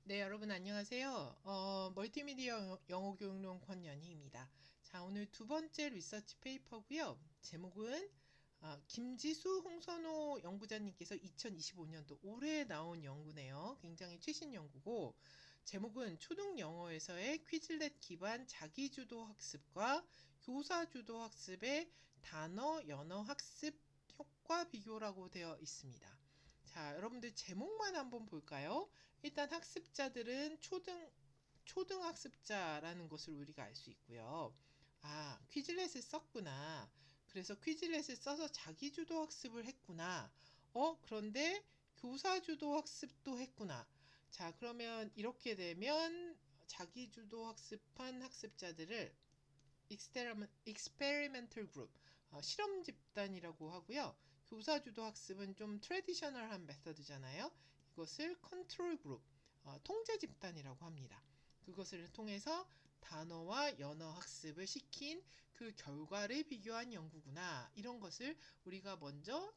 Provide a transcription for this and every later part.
네, 여러분 안녕하세요. 멀티미디어 영어 교육론 권연희입니다. 자, 오늘 두 번째 리서치 페이퍼고요. 제목은 김지수, 홍선호 연구자님께서 2025년도 올해 나온 연구네요. 굉장히 최신 연구고, 제목은 초등 영어에서의 퀴즐렛 기반 자기주도 학습과 교사주도 학습의 단어 연어 학습 효과 비교라고 되어 있습니다. 자, 여러분들 제목만 한번 볼까요? 일단 학습자들은 초등학습자라는 것을 우리가 알 수 있고요. 아, 퀴즐렛을 썼구나. 그래서 퀴즐렛을 써서 자기주도 학습을 했구나. 그런데 교사주도 학습도 했구나. 자, 그러면 이렇게 되면 자기주도 학습한 학습자들을 experimental group, 실험 집단이라고 하고요. 교사주도 학습은 좀 트레디셔널한 메서드잖아요. 이것을 컨트롤 그룹, 통제 집단이라고 합니다. 그것을 통해서 단어와 연어 학습을 시킨 그 결과를 비교한 연구구나. 이런 것을 우리가 먼저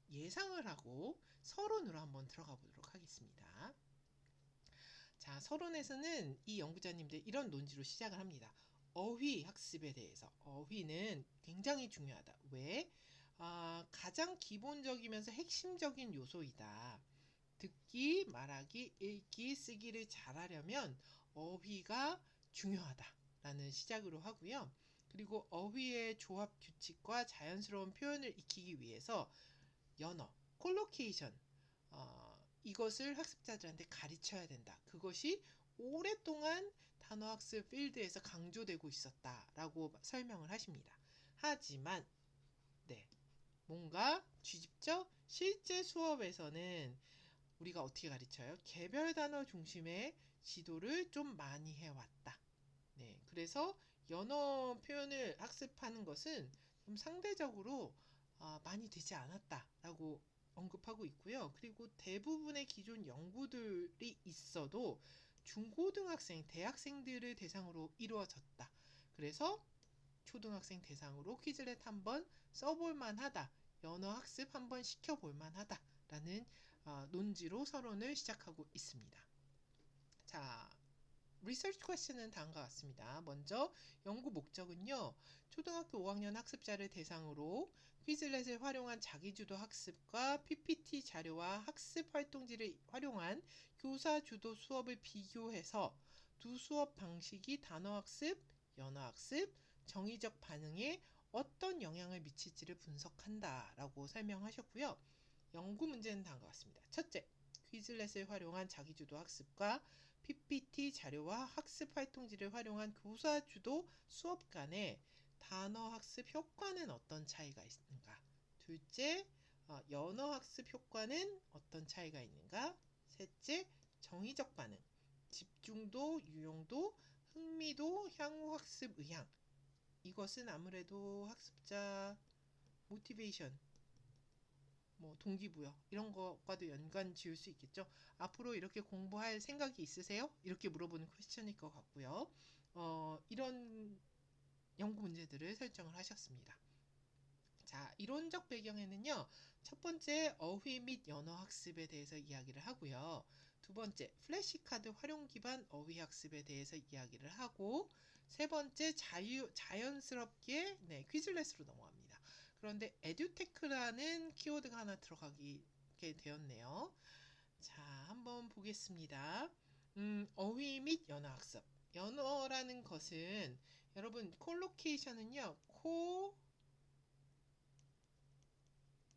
예상을 하고 서론으로 한번 들어가 보도록 하겠습니다. 자, 서론에서는 이 연구자님들 이런 논지로 시작을 합니다. 어휘 학습에 대해서. 어휘는 굉장히 중요하다. 왜? 가장 기본적이면서 핵심적인 요소이다. 듣기, 말하기, 읽기, 쓰기를 잘하려면 어휘가 중요하다라는 시작으로 하고요. 그리고 어휘의 조합 규칙과 자연스러운 표현을 익히기 위해서 연어, 콜로케이션, 이것을 학습자들한테 가르쳐야 된다. 그것이 오랫동안 단어학습 필드에서 강조되고 있었다라고 설명을 하십니다. 하지만 네, 뭔가 뒤집죠? 실제 수업에서는 우리가 어떻게 가르쳐요? 개별 단어 중심의 지도를 좀 많이 해왔다. 네, 그래서 연어 표현을 학습하는 것은 좀 상대적으로 많이 되지 않았다라고 언급하고 있고요. 그리고 대부분의 기존 연구들이 있어도 중고등학생, 대학생들을 대상으로 이루어졌다. 그래서 초등학생 대상으로 퀴즐렛 한번 써볼 만하다. 연어 학습 한번 시켜볼 만하다라는 논지로 서론을 시작하고 있습니다. 자, 리서치 퀘스천은 다음과 같습니다. 먼저 연구 목적은요. 초등학교 5학년 학습자를 대상으로 퀴즐렛을 활용한 자기주도 학습과 PPT 자료와 학습 활동지를 활용한 교사 주도 수업을 비교해서 두 수업 방식이 단어 학습, 연어 학습, 정의적 반응에 어떤 영향을 미칠지를 분석한다라고 설명하셨고요. 연구 문제는 다음과 같습니다. 첫째, 퀴즐렛을 활용한 자기주도 학습과 PPT 자료와 학습 활동지를 활용한 교사 주도 수업 간의 단어 학습 효과는 어떤 차이가 있는가? 둘째, 연어 학습 효과는 어떤 차이가 있는가? 셋째, 정의적 반응, 집중도, 유용도, 흥미도, 향후 학습 의향. 이것은 아무래도 학습자 모티베이션, 뭐 동기부여 이런 것과도 연관 지을 수 있겠죠. 앞으로 이렇게 공부할 생각이 있으세요? 이렇게 물어보는 퀘스천일 것 같고요. 이런 연구 문제들을 설정을 하셨습니다. 자, 이론적 배경에는요. 첫 번째, 어휘 및 연어 학습에 대해서 이야기를 하고요. 두 번째, 플래시카드 활용 기반 어휘 학습에 대해서 이야기를 하고, 세 번째, 자연스럽게 퀴즐렛으로 넘어갑니다. 그런데 에듀테크라는 키워드가 하나 들어가게 되었네요. 자, 한번 보겠습니다. 어휘 및 연어 학습. 연어라는 것은 여러분 콜로케이션은요.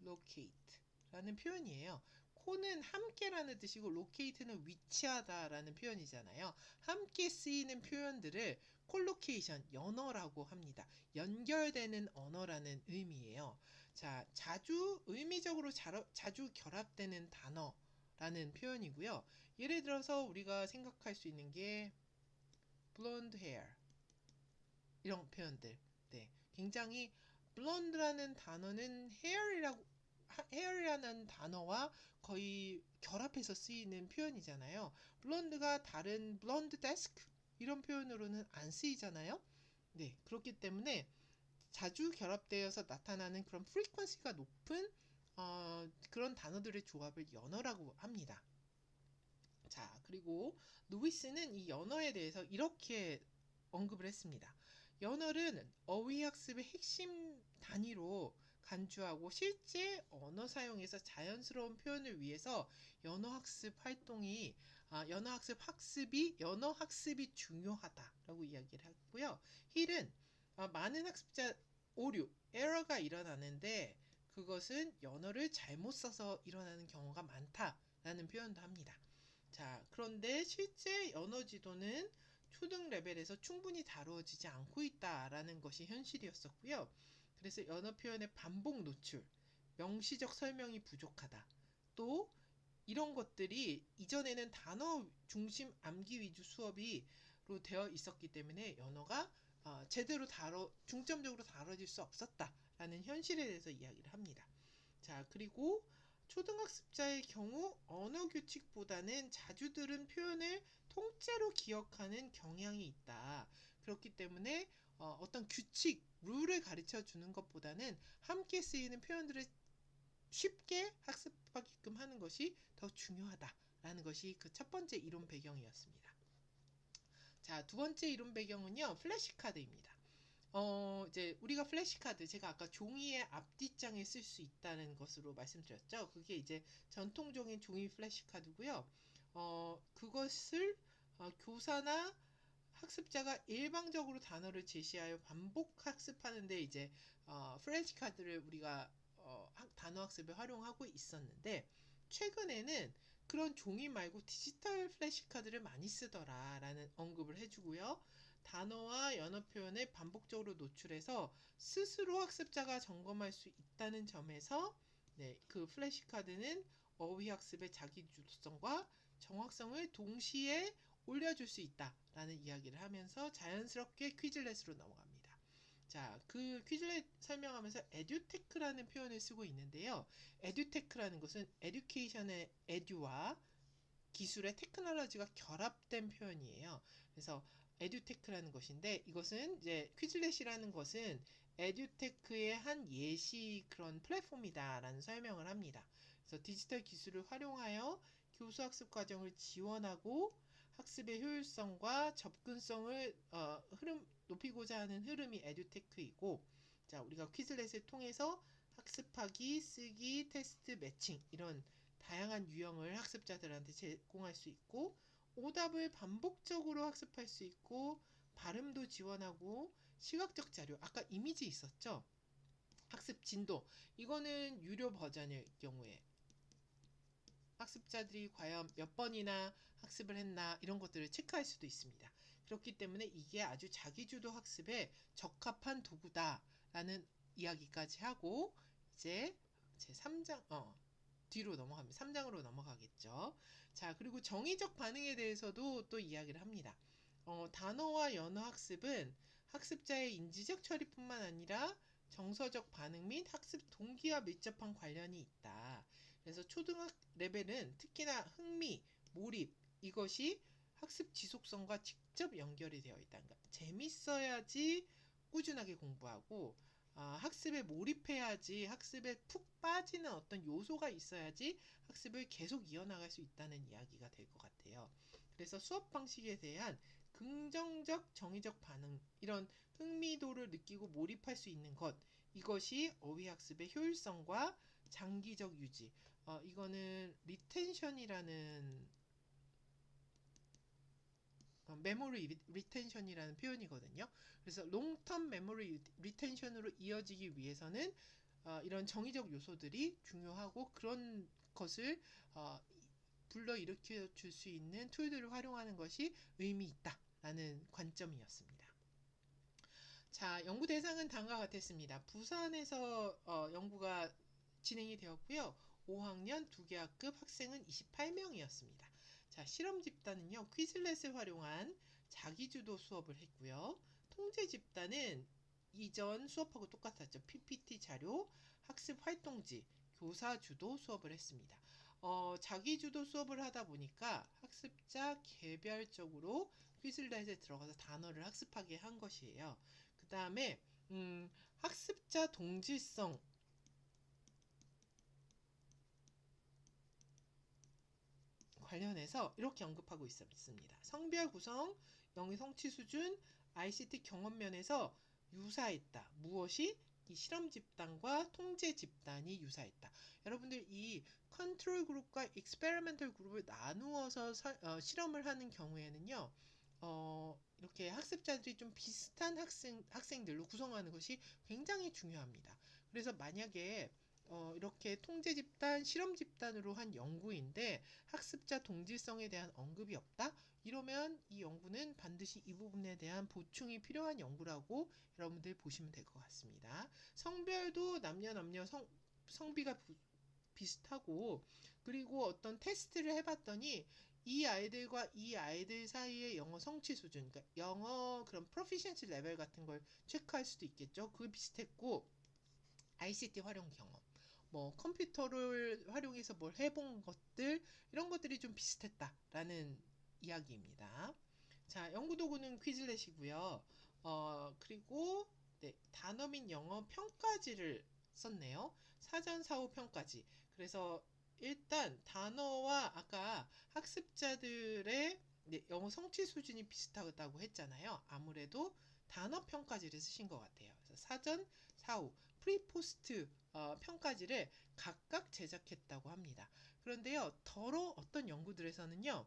locate 라는 표현이에요. 코는 함께라는 뜻이고 locate는 위치하다라는 표현이잖아요. 함께 쓰이는 표현들을 콜로케이션, 연어라고 합니다. 연결되는 언어라는 의미예요. 자, 자주 의미적으로 자주 결합되는 단어라는 표현이고요. 예를 들어서 우리가 생각할 수 있는 게 blonde hair 이런 표현들. 네, 굉장히 blonde라는 단어는 hair이라는 단어와 거의 결합해서 쓰이는 표현이잖아요. blonde가 다른 blonde desk 이런 표현으로는 안 쓰이잖아요. 네, 그렇기 때문에 자주 결합되어서 나타나는 그런 frequency가 높은 그런 단어들의 조합을 연어라고 합니다. 자, 그리고 노비스는 이 연어에 대해서 이렇게 언급을 했습니다. 연어는 어휘학습의 핵심 단위로 간주하고 실제 언어 사용에서 자연스러운 표현을 위해서 연어 학습이 중요하다라고 이야기를 했고요. 힐은 많은 학습자 오류, 에러가 일어나는데 그것은 연어를 잘못 써서 일어나는 경우가 많다라는 표현도 합니다. 자, 그런데 실제 연어 지도는 초등 레벨에서 충분히 다루어지지 않고 있다라는 것이 현실이었었고요. 그래서 연어 표현의 반복 노출, 명시적 설명이 부족하다. 또 이런 것들이 이전에는 단어 중심 암기 위주 수업이로 되어 있었기 때문에 연어가 제대로 중점적으로 다뤄질 수 없었다라는 현실에 대해서 이야기를 합니다. 자, 그리고 초등학습자의 경우 언어 규칙보다는 자주 들은 표현을 통째로 기억하는 경향이 있다. 그렇기 때문에 어떤 규칙, 룰을 가르쳐 주는 것보다는 함께 쓰이는 표현들을 쉽게 학습하게끔 하는 것이 더 중요하다라는 것이 그 첫 번째 이론 배경이었습니다. 자, 두 번째 이론 배경은요, 플래시카드입니다. 이제 우리가 플래시카드, 제가 아까 종이의 앞뒷장에 쓸 수 있다는 것으로 말씀드렸죠. 그게 이제 전통적인 종이 플래시카드고요. 그것을 교사나 학습자가 일방적으로 단어를 제시하여 반복 학습하는데 이제 플래시카드를 우리가 단어 학습에 활용하고 있었는데 최근에는 그런 종이 말고 디지털 플래시카드를 많이 쓰더라라는 언급을 해주고요. 단어와 연어 표현을 반복적으로 노출해서 스스로 학습자가 점검할 수 있다는 점에서 그 플래시카드는 어휘 학습의 자기주도성과 정확성을 동시에 올려줄 수 있다라는 이야기를 하면서 자연스럽게 퀴즐렛으로 넘어갑니다. 자, 그 퀴즐렛 설명하면서 에듀테크라는 표현을 쓰고 있는데요. 에듀테크라는 것은 에듀케이션의 에듀와 기술의 테크놀로지가 결합된 표현이에요. 그래서 에듀테크라는 것인데 이것은 이제 퀴즐렛이라는 것은 에듀테크의 한 예시 그런 플랫폼이다라는 설명을 합니다. 그래서 디지털 기술을 활용하여 교수 학습 과정을 지원하고 학습의 효율성과 접근성을 높이고자 하는 흐름이 에듀테크이고, 자, 우리가 퀴즐렛을 통해서 학습하기, 쓰기, 테스트, 매칭 이런 다양한 유형을 학습자들한테 제공할 수 있고, 오답을 반복적으로 학습할 수 있고, 발음도 지원하고, 시각적 자료, 아까 이미지 있었죠? 학습 진도, 이거는 유료 버전일 경우에 학습자들이 과연 몇 번이나 학습을 했나 이런 것들을 체크할 수도 있습니다. 그렇기 때문에 이게 아주 자기주도 학습에 적합한 도구다라는 이야기까지 하고 이제 제 3장 뒤로 넘어갑니다. 3장으로 넘어가겠죠. 자, 그리고 정의적 반응에 대해서도 또 이야기를 합니다. 단어와 연어 학습은 학습자의 인지적 처리뿐만 아니라 정서적 반응 및 학습 동기와 밀접한 관련이 있다. 그래서 초등학 레벨은 특히나 흥미, 몰입 이것이 학습 지속성과 직접 연결이 되어 있다. 그러니까 재밌어야지 꾸준하게 공부하고 학습에 몰입해야지 학습에 푹 빠지는 어떤 요소가 있어야지 학습을 계속 이어나갈 수 있다는 이야기가 될 것 같아요. 그래서 수업 방식에 대한 긍정적 정의적 반응 이런 흥미도를 느끼고 몰입할 수 있는 것 이것이 어휘학습의 효율성과 장기적 유지 이거는 리텐션이라는 메모리 리텐션이라는 표현이거든요. 그래서 롱텀 메모리 리텐션으로 이어지기 위해서는 이런 정의적 요소들이 중요하고 그런 것을 불러일으켜 줄 수 있는 툴들을 활용하는 것이 의미 있다라는 관점이었습니다. 자, 연구 대상은 다음과 같았습니다. 부산에서 연구가 진행이 되었고요. 5학년 2개학급 학생은 28명이었습니다. 자, 실험 집단은요. 퀴즐렛을 활용한 자기주도 수업을 했고요. 통제 집단은 이전 수업하고 똑같았죠. PPT 자료, 학습 활동지, 교사 주도 수업을 했습니다. 자기주도 수업을 하다 보니까 학습자 개별적으로 퀴즐렛에 들어가서 단어를 학습하게 한 것이에요. 그 다음에 학습자 동질성 관련해서 이렇게 언급하고 있습니다. 성별 구성, 영의 성취 수준, ICT 경험 면에서 유사했다. 무엇이? 이 실험 집단과 통제 집단이 유사했다. 여러분들 이 컨트롤 그룹과 익스페리멘털 그룹을 나누어서 실험을 하는 경우에는요. 이렇게 학습자들이 좀 비슷한 학생들로 구성하는 것이 굉장히 중요합니다. 그래서 만약에 이렇게 통제 집단, 실험 집단으로 한 연구인데 학습자 동질성에 대한 언급이 없다? 이러면 이 연구는 반드시 이 부분에 대한 보충이 필요한 연구라고 여러분들 보시면 될 것 같습니다. 성별도 남녀 성비가 비슷하고, 그리고 어떤 테스트를 해봤더니 이 아이들과 이 아이들 사이의 영어 성취 수준, 그러니까 영어 그런 프로피션시 레벨 같은 걸 체크할 수도 있겠죠. 그거 비슷했고, ICT 활용 경험, 뭐 컴퓨터를 활용해서 뭘 해본 것들, 이런 것들이 좀 비슷했다라는 이야기입니다. 자, 연구 도구는 퀴즐렛이고요. 그리고 네, 단어 및 영어 평가지를 썼네요. 사전 사후 평가지. 그래서 일단 단어와 아까 학습자들의 네, 영어 성취 수준이 비슷하다고 했잖아요. 아무래도 단어 평가지를 쓰신 것 같아요. 그래서 사전, 사후, 프리포스트 평가지를 각각 제작했다고 합니다. 그런데요, 어떤 연구들에서는요,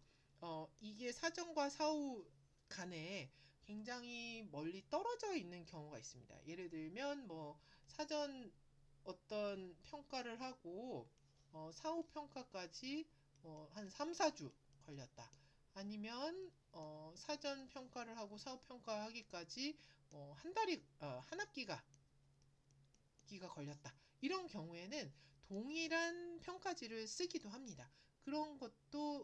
이게 사전과 사후 간에 굉장히 멀리 떨어져 있는 경우가 있습니다. 예를 들면, 뭐, 사전 어떤 평가를 하고, 사후 평가까지 한 3, 4주 걸렸다. 아니면, 사전 평가를 하고 사후 평가하기까지 한 학기가 걸렸다. 이런 경우에는 동일한 평가지를 쓰기도 합니다.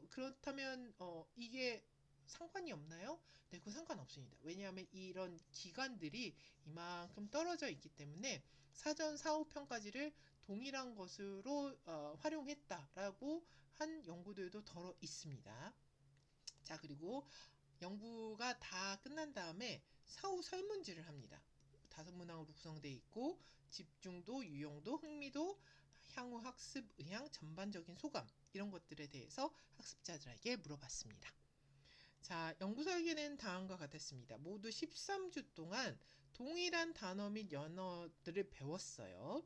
그렇다면 이게 상관이 없나요? 네, 그 상관없습니다. 왜냐하면 이런 기간들이 이만큼 떨어져 있기 때문에 사전 사후 평가지를 동일한 것으로 활용했다라고 한 연구들도 더러 있습니다. 자, 그리고 연구가 다 끝난 다음에 사후 설문지를 합니다. 5문항으로 구성되어 있고 집중도, 유용도, 흥미도, 향후 학습 의향, 전반적인 소감, 이런 것들에 대해서 학습자들에게 물어봤습니다. 자, 연구 설계는 다음과 같았습니다. 모두 13주 동안 동일한 단어 및 연어들을 배웠어요.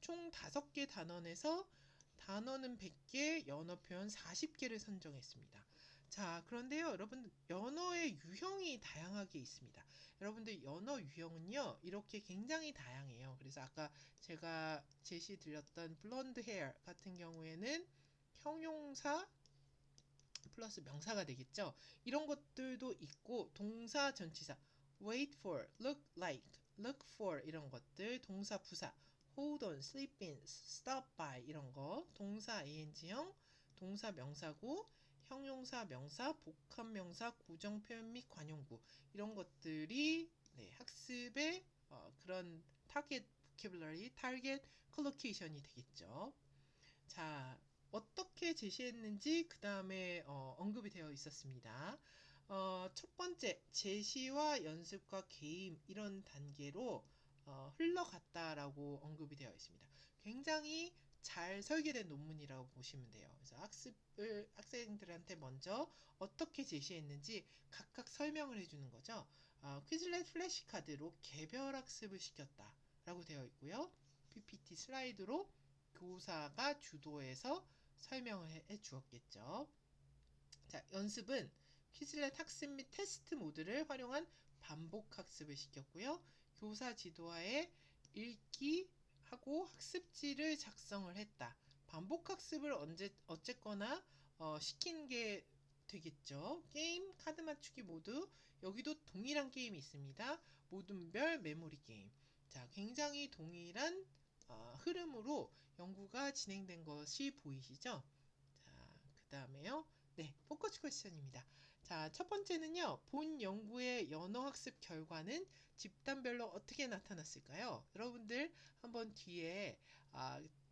총 5개 단원에서 단어는 100개, 연어 표현 40개를 선정했습니다. 자, 그런데요, 여러분, 연어의 유형이 다양하게 있습니다. 여러분들, 연어 유형은요, 이렇게 굉장히 다양해요. 그래서 아까 제가 제시 드렸던 blonde hair 같은 경우에는 형용사 플러스 명사가 되겠죠. 이런 것들도 있고, 동사 전치사, wait for, look like, look for 이런 것들, 동사 부사, hold on, sleep in, stop by 이런 거, 동사 ing형, 동사 명사구, 형용사 명사, 복합명사, 구정표현 및 관용구, 이런 것들이 네, 학습의 그런 타겟 보캐블러리, 타겟 컬로케이션이 되겠죠. 자, 어떻게 제시했는지 그 다음에 언급이 되어 있었습니다. 첫 번째, 제시와 연습과 게임 이런 단계로 흘러갔다라고 언급이 되어 있습니다. 굉장히 잘 설계된 논문이라고 보시면 돼요. 그래서 학생들한테 먼저 어떻게 제시했는지 각각 설명을 해주는 거죠. 퀴즐렛 플래시카드로 개별 학습을 시켰다라고 되어 있고요. PPT 슬라이드로 교사가 주도해서 설명을 해 주었겠죠. 자, 연습은 퀴즐렛 학습 및 테스트 모드를 활용한 반복 학습을 시켰고요. 교사 지도하에 읽기 하고 학습지를 작성을 했다. 반복 학습을 어쨌거나 시킨 게 되겠죠. 게임, 카드 맞추기 모드, 여기도 동일한 게임이 있습니다. 모둠별 메모리 게임. 자, 굉장히 동일한 흐름으로 연구가 진행된 것이 보이시죠? 자, 그 다음에요. 네, 포커스 퀘스천입니다. 자, 첫 번째는요. 본 연구의 연어 학습 결과는 집단별로 어떻게 나타났을까요? 여러분들 한번 뒤에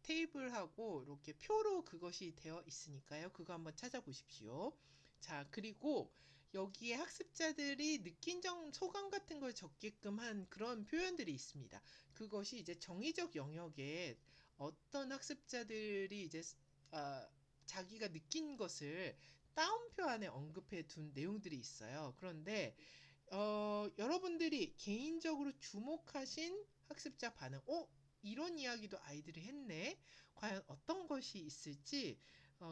테이블하고 이렇게 표로 그것이 되어 있으니까요. 그거 한번 찾아보십시오. 자, 그리고 여기에 학습자들이 느낀 소감 같은 걸 적게끔 한 그런 표현들이 있습니다. 그것이 이제 정의적 영역에 어떤 학습자들이 이제 자기가 느낀 것을 따옴표 안에 언급해 둔 내용들이 있어요. 그런데 여러분들이 개인적으로 주목하신 학습자 반응, 이런 이야기도 아이들이 했네. 과연 어떤 것이 있을지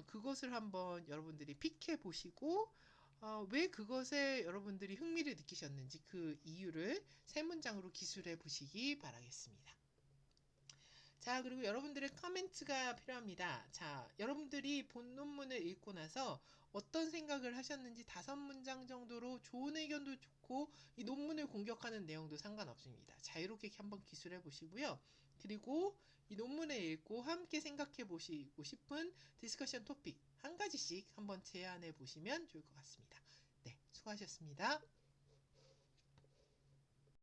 그것을 한번 여러분들이 픽해 보시고 왜 그것에 여러분들이 흥미를 느끼셨는지 그 이유를 세 문장으로 기술해 보시기 바라겠습니다. 자, 그리고 여러분들의 커멘트가 필요합니다. 자, 여러분들이 본 논문을 읽고 나서 어떤 생각을 하셨는지 5문장 정도로 좋은 의견도 좋고 이 논문을 공격하는 내용도 상관없습니다. 자유롭게 한번 기술해 보시고요. 그리고 이 논문을 읽고 함께 생각해 보시고 싶은 디스커션 토픽 한 가지씩 한번 제안해 보시면 좋을 것 같습니다. 네, 수고하셨습니다.